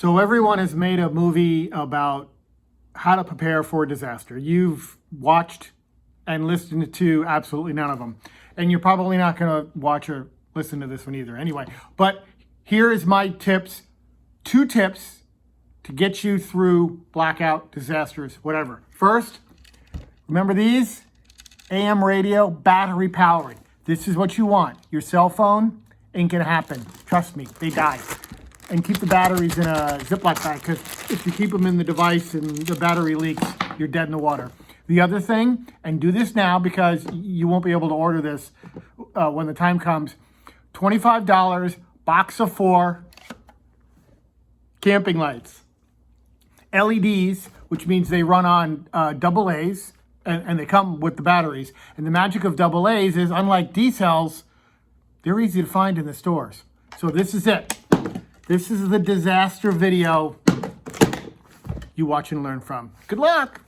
So everyone has made a movie about how to prepare for a disaster. You've watched and listened to absolutely none of them. And you're probably not going to watch or listen to this one either anyway. But here is my tips, 2 tips to get you through blackout, disasters, whatever. First, remember these? AM radio, battery powered. This is what you want. Your cell phone ain't gonna happen. Trust me, they die. And keep the batteries in a Ziploc bag, because if you keep them in the device and the battery leaks, you're dead in the water. The other thing, and do this now because you won't be able to order this when the time comes, $25, box of 4 camping lights. LEDs, which means they run on AA's, and they come with the batteries. And the magic of AA's is, unlike D-cells, they're easy to find in the stores. So this is it. This is the disaster video you watch and learn from. Good luck.